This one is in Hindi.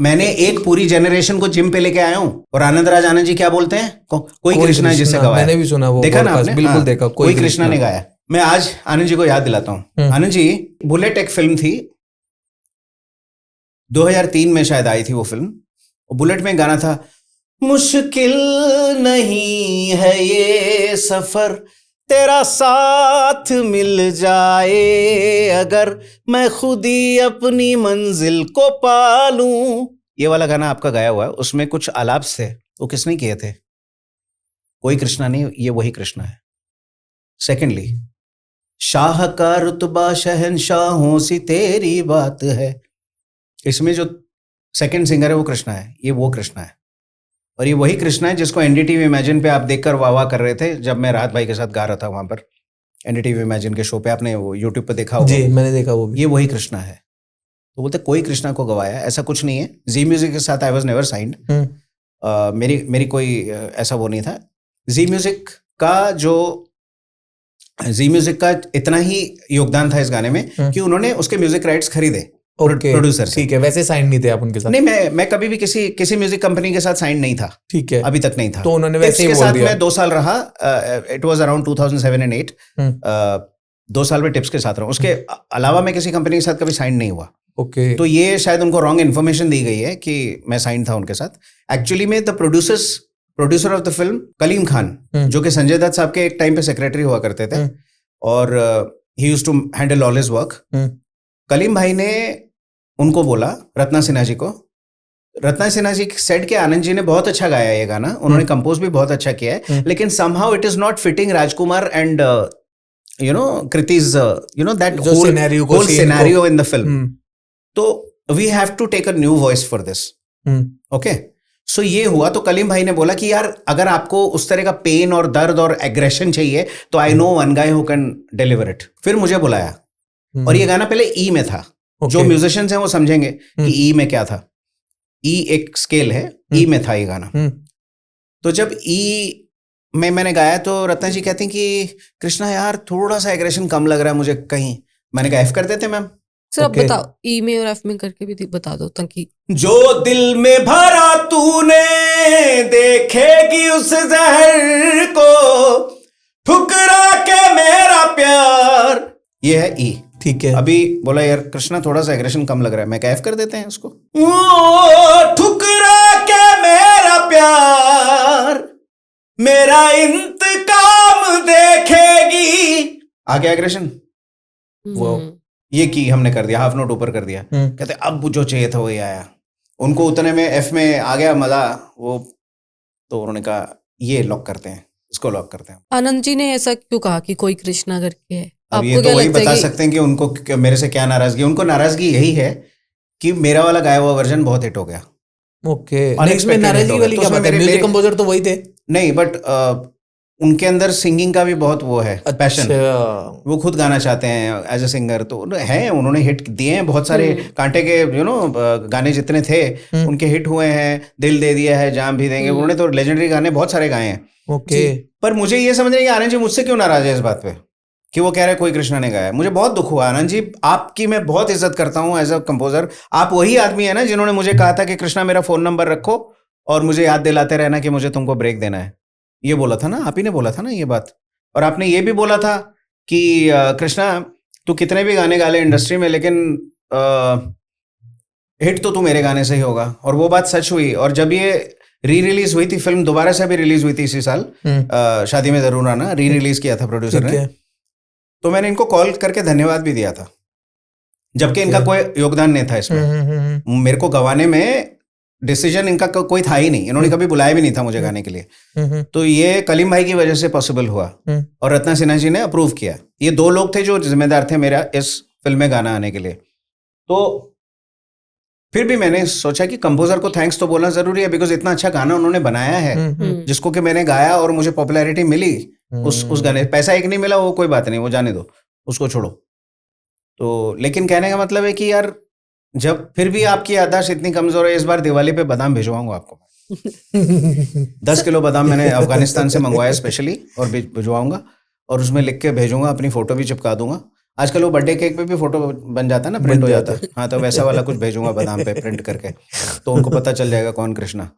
मैंने एक पूरी जनरेशन को जिम पे लेके आया हूँ। और आनंद राज आनंद जी क्या बोलते हैं, कोई कृष्णा है जिससे गवाया। मैंने भी सुना वो, देखा ना आपने? बिल्कुल देखा, कोई कृष्णा ने गाया। मैं आज आनंद जी को याद दिलाता हूँ। आनंद जी, बुलेट एक फिल्म थी, 2003 में शायद आई थी वो फिल्म। बुलेट में गाना था, मुश्किल नहीं है ये सफर, तेरा साथ मिल जाए अगर, मैं खुद ही अपनी मंजिल को पालूं। ये वाला गाना आपका गाया हुआ है, उसमें कुछ आलाप थे, वो किसने किए थे? कोई कृष्णा नहीं, ये वही कृष्णा है। सेकेंडली, शाह का रुतबा शहंशाहों सी तेरी बात है, इसमें जो सेकंड सिंगर है वो कृष्णा है, ये वो कृष्णा है। और ये वही कृष्णा है जिसको एनडीटीवी इमेजिन पे आप देखकर वाह वाह कर रहे थे जब मैं राहत भाई के साथ गा रहा था वहां पर एनडीटीवी इमेजिन के शो पे। आपने वो यूट्यूब पे देखा होगा? जी, मैंने देखा वो भी। ये वही कृष्णा है। तो बोलते कोई कृष्णा को गवाया, ऐसा कुछ नहीं है। जी म्यूजिक के साथ आई वाज नेवर साइंड। मेरी कोई ऐसा वो नहीं था। जी म्यूजिक का इतना ही योगदान था इस गाने में कि उन्होंने उसके म्यूजिक राइट्स खरीदे प्रोड्यूसर से। ठीक है, वैसे साइन नहीं थे आप उनके साथ? नहीं, मैं कभी भी किसी म्यूजिक कंपनी के साथ साइन नहीं था। ठीक है, अभी तक नहीं था। तो उन्होंने वैसे ही बोल दिया। टिप्स के साथ मैं 2 साल रहा। It was around 2007 and 8। 2 साल में टिप्स के साथ रहा। उसके अलावा मैं किसी कंपनी के साथ कभी साइन नहीं हुआ। ओके। तो ये शायद उनको रॉन्ग इन्फॉर्मेशन दी गई है कि मैं साइन था उनके साथ। एक्चुअली में the producer of the film Kaleem Khan, जो कि संजय दत्त साहब के एक टाइम पे सेक्रेटरी हुआ करते थे, और he used to handle all his work. Kaleem भाई ने उनको बोला, रत्ना सिन्हा जी को, रत्ना सिन्हा जी सेड के आनंद जी ने बहुत अच्छा गाया ये गाना, उन्होंने कंपोज भी बहुत अच्छा किया है, लेकिन somehow it is not fitting Rajkumar and Kriti's that whole scenario in the film. तो we have to take a new voice for this. Okay? So ये हुआ। तो कलीम भाई ने बोला कि यार अगर आपको उस तरह का पेन और दर्द और एग्रेशन चाहिए तो I know one guy who can deliver it. फिर मुझे बुलाया, और ये गाना पहले ई में था। जो म्यूजिशियंस हैं वो समझेंगे कि ई में क्या था। ई एक स्केल है, ई में था ये गाना। तो जब ई में मैंने गाया तो रत्ना जी कहती कि कृष्णा यार थोड़ा सा एग्रेशन कम लग रहा है मुझे कहीं। मैंने कहा एफ कर देते मैम। सर आप बताओ, ई में और एफ में करके भी बता दो ताकि। जो दिल में भरा तूने देखेगी उस जहर को, ठुकरा के मेरा प्यार, ये है ई। ठीक है। अभी बोला यार कृष्णा थोड़ा सा एग्रेशन कम लग रहा है, मैं कैफ कर देते हैं उसको। ठुकरा के मेरा प्यार, मेरा इंतकाम देखेगी, आगे एग्रेशन। वो ये की हमने कर दिया, हाफ नोट ऊपर कर दिया। कहते अब जो चाहिए था वही आया। उनको उतने में एफ में आ गया मजा वो, तो उन्होंने कहा ये लॉक करते हैं, इसको लॉक करते हैं। आनंद जी ने ऐसा क्यों कहा कि कोई कृष्णा करके है? अब ये तो वही बता सकते हैं कि उनको मेरे से क्या नाराजगी। उनको नाराजगी यही है कि मेरा वाला गाया हुआ वर्जन बहुत हिट हो गया। ओके। इसमें नाराजगी वाली क्या बात है? म्यूजिक कंपोजर तो वही थे। नहीं, बट उनके अंदर सिंगिंग का भी बहुत वो है, पैशन। वो खुद गाना चाहते हैं एज ए सिंगर, तो है उन्होंने हिट दिए हैं बहुत सारे। कांटे के गाने जितने थे उनके हिट हुए हैं। दिल दे दिया है, जान भी देंगे, उन्होंने तो लेजेंडरी गाने बहुत सारे गाए हैं। ओके। पर मुझे ये समझ नहीं कि आनंद जी मुझसे क्यों नाराज है इस बात पे कि वो कह रहे कोई कृष्णा ने गाया। मुझे बहुत दुख हुआ। आनंद जी, आपकी मैं बहुत इज्जत करता हूँ एज अ कंपोजर। आप वही आदमी है ना जिन्होंने मुझे कहा था कि कृष्णा मेरा फोन नंबर रखो और मुझे याद दिलाते रहना कि मुझे तुमको ब्रेक देना है। ये बोला था ना, आप ही ने बोला था ना ये बात। और आपने ये भी बोला था कि कृष्णा तू कितने भी गाने गा ले इंडस्ट्री में, लेकिन हिट तो तू मेरे गाने से ही होगा। और वो बात सच हुई। और जब ये री रिलीज हुई थी फिल्म, दोबारा से भी रिलीज हुई थी इसी साल, शादी में जरूर आना, री रिलीज किया था प्रोड्यूसर ने। तो मैंने इनको कॉल करके धन्यवाद भी दिया था, जबकि इनका कोई योगदान नहीं था इसमें। मेरे को गवाने में डिसीजन इनका कोई था ही नहीं। इन्होंने कभी बुलाया भी नहीं था मुझे गाने के लिए। तो ये कलीम भाई की वजह से पॉसिबल हुआ, और रत्ना सिन्हा जी ने अप्रूव किया। ये 2 लोग थे जो जिम्मेदार थे मेरा इस फिल्म में गाना आने के लिए। तो फिर भी मैंने सोचा कि कंपोजर को थैंक्स तो बोलना जरूरी है, बिकॉज इतना अच्छा गाना उन्होंने बनाया है जिसको कि मैंने गाया और मुझे पॉपुलैरिटी मिली उस गाने। पैसा एक नहीं मिला, वो कोई बात नहीं, वो जाने दो, उसको छोड़ो। तो लेकिन कहने का मतलब है कि यार जब फिर भी आपकी याददाश्त इतनी कमजोर है, इस बार दिवाली पे बादाम भिजवाऊंगा आपको। 10 किलो बादाम मैंने अफगानिस्तान से मंगवाया स्पेशली, और भिजवाऊंगा और उसमें लिख के भेजूंगा, अपनी फोटो भी चिपका दूंगा। आजकल वो बर्थडे केक पे भी फोटो बन जाता है ना, प्रिंट हो जाता है। हाँ, तो वैसा वाला कुछ भेजूंगा बादाम पे प्रिंट करके, तो उनको पता चल जाएगा कौन कृष्णा।